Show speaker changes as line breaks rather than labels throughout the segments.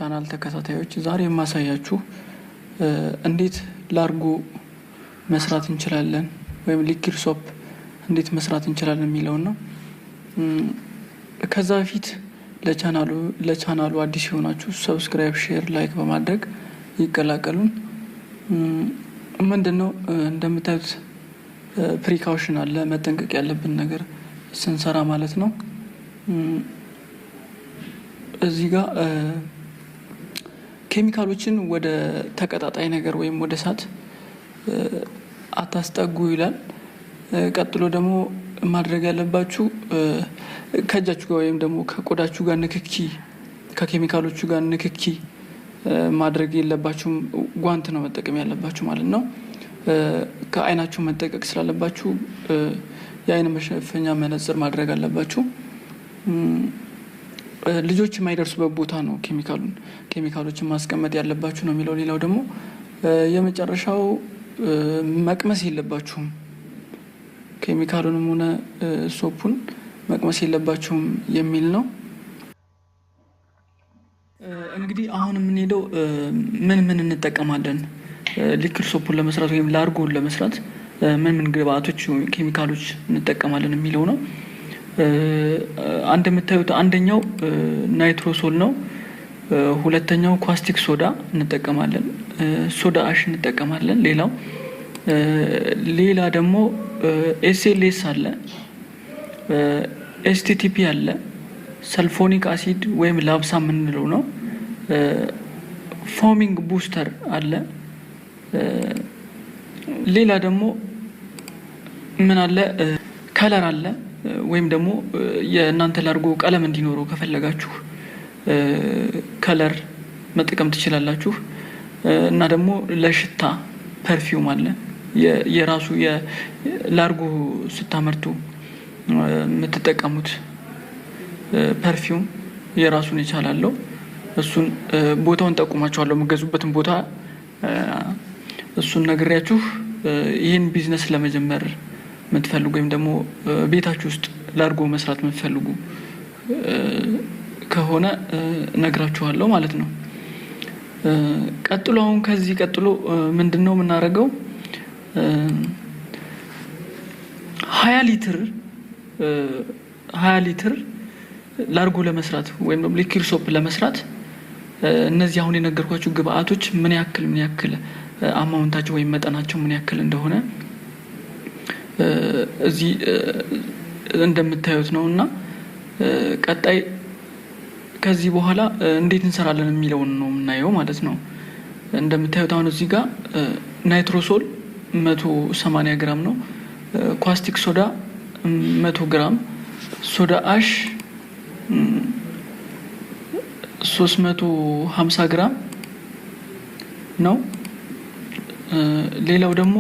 ቻናል ተከታታዮች ዛሬ የማሳያችሁ እንዴት ላርጎ መስራት እንችላለን ወይም ሊኪድ ሶፕ እንዴት መስራት እንችላለን የሚለው ነው። ከዛ በፊት ለቻናሉ አዲስ የሆናችሁ ሰብስክራይብ፣ ሼር፣ ላይክ በማድረግ ይቀላቀሉን። ምንድነው እንደምታዩት ፕሪካውሽን አለ፣ መጠንቀቅ ያለብን ነገር ስንሰራ ማለት ነው። እዚህ ጋር ኬሚካሎችን ወደ ተቀጣጣይ ነገር ወይም ወደ እሳት አታስጠጉ ይላል። ቀጥሎ ደግሞ ማድረግ ያለባችሁ ከእጃችሁ ጋር ወይም ደግሞ ከቆዳችሁ ጋር ንክኪ ከኬሚካሎቹ ጋር ንክኪ ማድረግ የለባችሁም። ጓንት ነው መጠቀም ያለባችሁ ማለት ነው። ከአይናችሁ መጠቀቅ ስላለባችሁ የአይን መሸፈኛ መነጽር ማድረግ አለባችሁ። ልጆች የማይደርሱበት ቦታ ነው ኬሚካሎችን ማስቀመጥ ያለባችሁ ነው የሚለው። ሌላው ደግሞ የመጨረሻው መቅመስ የለባችሁም። ኬሚካሉንም ሆነ ሶፑን መቅመስ የለባችሁም የሚል ነው። እንግዲህ አሁን የምንሄደው ምን እንጠቀማለን ሊኪድ ሶፑን ለመስራት ወይም ላርጎን ለመስራት ምን ግብአቶች ኬሚካሎች እንጠቀማለን የሚለው ነው። እንደምታዩት አንደኛው ናይትሮሶል ነው። ሁለተኛው ኳስቲክ ሶዳ እንጠቀማለን፣ ሶዳ አሽ እንጠቀማለን። ሌላ ደግሞ ኤስኤልኤስ አለ፣ ኤስቲቲፒ አለ፣ ሰልፎኒክ አሲድ ወይም ላብሳ የምንለው ነው። ፎሚንግ ቡስተር አለ። ሌላ ደግሞ ምን አለ ከለር አለ፣ ወይም ደግሞ የእናንተ ላርጎ ቀለም እንዲኖረው ከፈለጋችሁ ከለር መጠቀም ትችላላችሁ። እና ደግሞ ለሽታ ፐርፊውም አለ። የራሱ የላርጎ ስታመርቱ የምትጠቀሙት ፐርፊውም የራሱን ይቻላል። እሱን ቦታውን ጠቁማችኋለሁ፣ የምገዙበትን ቦታ እሱን ነግሬያችሁ ይህን ቢዝነስ ለመጀመር የምትፈልጉ ወይም ደግሞ ቤታችሁ ውስጥ ላርጎ መስራት የምትፈልጉ ከሆነ ነግራችኋለሁ ማለት ነው። ከዚህ ቀጥሎ ምንድነው የምናደርገው? 20 ሊትር ላርጎ ለመስራት ወይም ደግሞ ሊኪድ ሶፕ ለመስራት እነዚህ አሁን የነገርኳችሁ ግብአቶች ምን ያክል አማውንታቸው ወይም መጠናቸው ምን ያክል እንደሆነ እዚህ እንደምታዩት ነውና ቀጣይ ከዚህ በኋላ እንዴት እንሰራለን የሚለውን ነው የምናየው ማለት ነው። እንደምታዩት አሁን እዚህ ጋር ናይትሮሶል 180 ግራም ነው፣ ኳስቲክ ሶዳ 100 ግራም፣ ሶዳ አሽ 350 ግራም ነው። ሌላው ደግሞ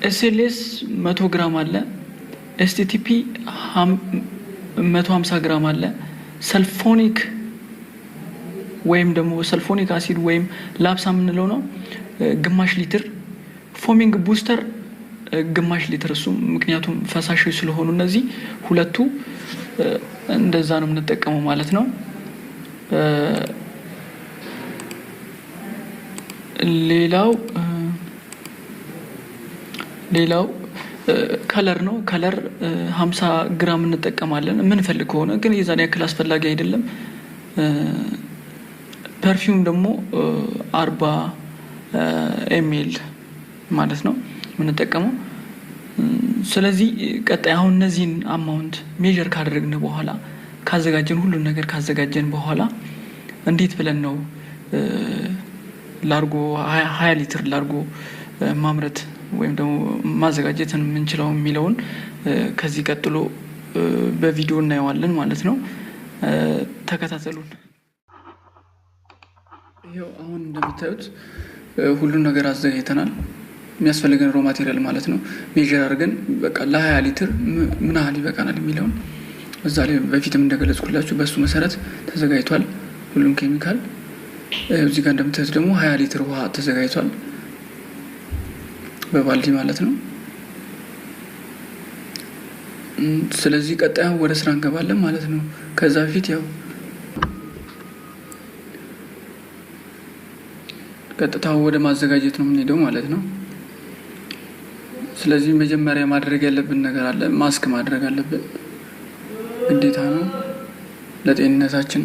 ኤስኤልኤስ 100 ግራም አለ፣ ኤስቲቲፒ 150 ግራም አለ፣ ሰልፎኒክ ወይም ደግሞ ሰልፎኒክ አሲድ ወይም ላብሳ የምንለው ነው ግማሽ ሊትር፣ ፎሚንግ ቡስተር ግማሽ ሊትር። እሱ ምክንያቱም ፈሳሾች ስለሆኑ እነዚህ ሁለቱ እንደዛ ነው የምንጠቀመው ማለት ነው። ሌላው ከለር ነው። ከለር 50 ግራም እንጠቀማለን የምንፈልግ ከሆነ፣ ግን የዛን ያክል አስፈላጊ አይደለም። ፐርፊውም ደግሞ 40 ኤምኤል ማለት ነው የምንጠቀመው። ስለዚህ ቀጣይ አሁን እነዚህን አማውንት ሜዠር ካደረግን በኋላ ሁሉን ነገር ካዘጋጀን በኋላ እንዴት ብለን ነው ላርጎ 20 ሊትር ላርጎ ማምረት ወይም ደግሞ ማዘጋጀትን የምንችለው የሚለውን ከዚህ ቀጥሎ በቪዲዮ እናየዋለን ማለት ነው። ተከታተሉን። ይሄው አሁን እንደምታዩት ሁሉን ነገር አዘጋጅተናል። የሚያስፈልገን ሮ ማቴሪያል ማለት ነው ሜዠር አድርገን በቃ ለ20 ሊትር ምን ያህል ይበቃናል የሚለውን እዛ ላይ በፊትም እንደገለጽኩላችሁ በሱ መሰረት ተዘጋጅቷል ሁሉም ኬሚካል። እዚህ ጋር እንደምታዩት ደግሞ 20 ሊትር ውሃ ተዘጋጅቷል በባልዲ ማለት ነው። ስለዚህ ቀጣይ ወደ ስራ እንገባለን ማለት ነው። ከዛ በፊት ያው ቀጥታ ወደ ማዘጋጀት ነው የምንሄደው ማለት ነው። ስለዚህ መጀመሪያ ማድረግ ያለብን ነገር አለ። ማስክ ማድረግ አለብን፣ ግዴታ ነው ለጤንነታችን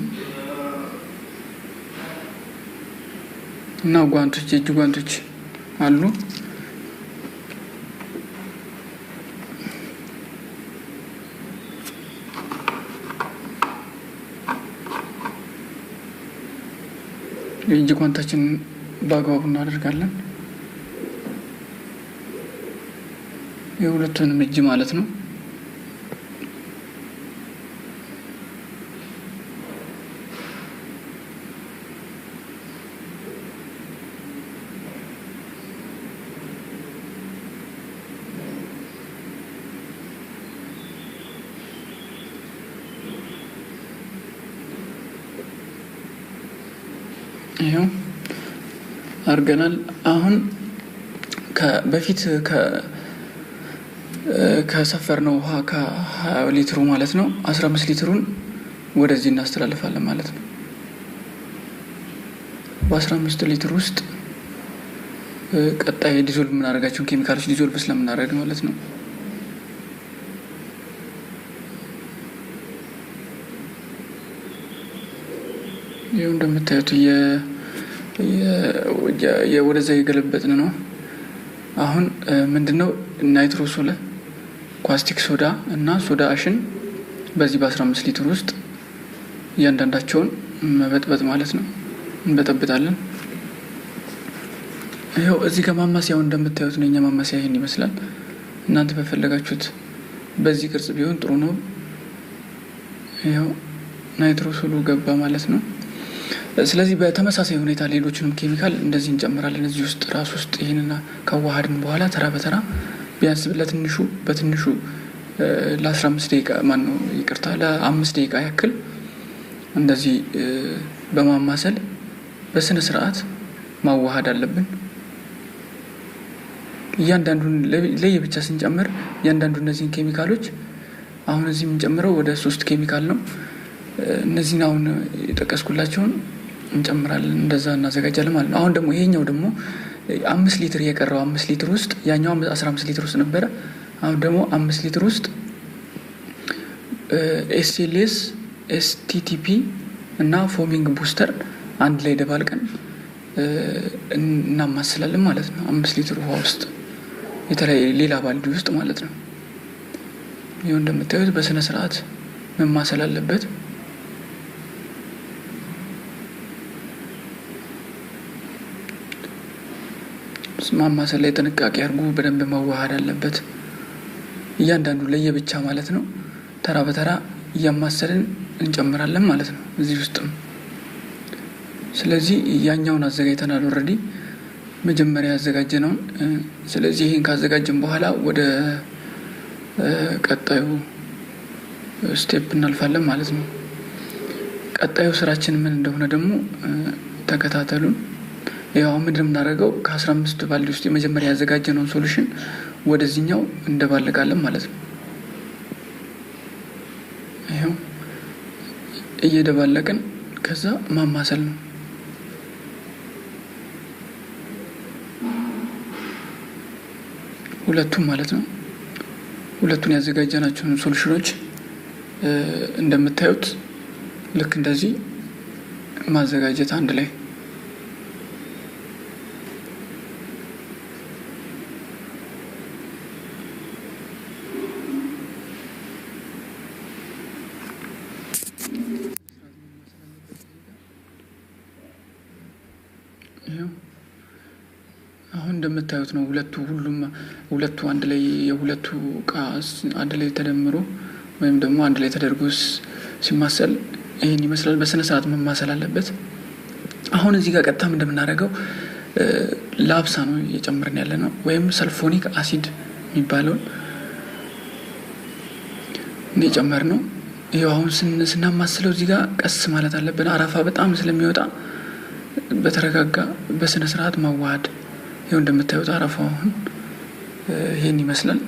እና ጓንቶች፣ የእጅ ጓንቶች አሉ። የእጅ ጓንታችንን በአግባቡ እናደርጋለን። የሁለቱንም እጅ ማለት ነው። ይሄው አርገናል። አሁን በፊት ከሰፈርነው ውሃ ከ20 ሊትሩ ማለት ነው 15 ሊትሩን ወደዚህ እናስተላልፋለን ማለት ነው። በ15 ሊትር ውስጥ ቀጣይ ዲዞልቭ የምናደርጋቸውን ኬሚካሎች ዲዞልቭ ስለምናደርግ ማለት ነው። ይሄው እንደምታዩት ወደዛ እየገለበጥን ነው። አሁን ምንድነው ናይትሮሶል፣ ኳስቲክ ሶዳ እና ሶዳ አሽን በዚህ በ15 ሊትር ውስጥ እያንዳንዳቸውን መበጥበጥ ማለት ነው። እንበጠብጣለን። ይሄው እዚህ ጋር ማማሲያው እንደምታዩት ነው። የኛ ማማሲያ ይሄን ይመስላል። እናንተ በፈለጋችሁት በዚህ ቅርጽ ቢሆን ጥሩ ነው። ይሄው ናይትሮሶሉ ገባ ማለት ነው። ስለዚህ በተመሳሳይ ሁኔታ ሌሎችንም ኬሚካል እንደዚህ እንጨምራለን እዚህ ውስጥ ራስ ውስጥ። ይሄንና ካዋሃድን በኋላ ተራ በተራ ቢያንስ በትንሹ ለ15 ደቂቃ ለ5 ደቂቃ ያክል እንደዚህ በማማሰል በስነ ስርዓት ማዋሃድ አለብን። እያንዳንዱን ለየብቻ ስንጨምር እያንዳንዱ እነዚህን ኬሚካሎች አሁን እዚህ የምንጨምረው ወደ 3 ኬሚካል ነው። እነዚህን አሁን የጠቀስኩላቸውን እንጨምራለን፣ እንደዛ እናዘጋጃለን ማለት ነው። አሁን ደግሞ ይሄኛው ደግሞ 5 ሊትር የቀረው 5 ሊትር ውስጥ ያኛው 15 ሊትር ውስጥ ነበረ። አሁን ደግሞ 5 ሊትር ውስጥ ኤስኤልኤስ፣ ኤስቲቲፒ እና ፎሚንግ ቡስተር አንድ ላይ ደባልቀን እናማስላለን ማለት ነው። 5 ሊትር ውሃ ውስጥ የተለያየ ሌላ ባልዲ ውስጥ ማለት ነው። ይሄው እንደምታዩት በስነ ስርዓት መማሰል አለበት። ማማሰል ላይ ጥንቃቄ አድርጉ። በደንብ መዋሃድ አለበት እያንዳንዱ ለየብቻ ማለት ነው። ተራ በተራ እያማሰልን እንጨምራለን ማለት ነው እዚህ ውስጥም። ስለዚህ ያኛውን አዘጋጅተናል ኦልሬዲ መጀመሪያ ያዘጋጀነውን። ስለዚህ ይሄን ካዘጋጀን በኋላ ወደ ቀጣዩ ስቴፕ እናልፋለን ማለት ነው። ቀጣዩ ስራችን ምን እንደሆነ ደግሞ ተከታተሉን። ያው ምንድነው የምናደርገው? ከ15 ባልዲ ውስጥ የመጀመሪያ ያዘጋጀነውን ሶሉሽን ወደዚህኛው እንደባለቃለን ማለት ነው። ይሄው እየደባለቅን ከዛ ማማሰል ነው። ሁለቱም ማለት ነው። ሁለቱን ያዘጋጀናቸውን ሶሉሽኖች እንደምታዩት ልክ እንደዚህ ማዘጋጀት አንድ ላይ አሁን እንደምታዩት ነው። ሁለቱ አንድ ላይ የሁለቱ ቃስ አንድ ላይ ተደምሮ ወይም ደግሞ አንድ ላይ ተደርጎ ሲማሰል ይሄን ይመስላል። በስነ ስርዓት መማሰል አለበት። አሁን እዚህ ጋር ቀጥታ እንደምናደርገው ላብሳ ነው እየጨመርን ያለ ነው፣ ወይም ሰልፎኒክ አሲድ የሚባለውን እየጨመርን ነው። ይሄው አሁን ስናማስለው እዚህ ጋር ቀስ ማለት አለብን። አረፋ በጣም ስለሚወጣ በተረጋጋ በስነ ስርዓት ማዋሃድ። ይሄው እንደምታዩት አረፋው አሁን ይሄን ይመስላል።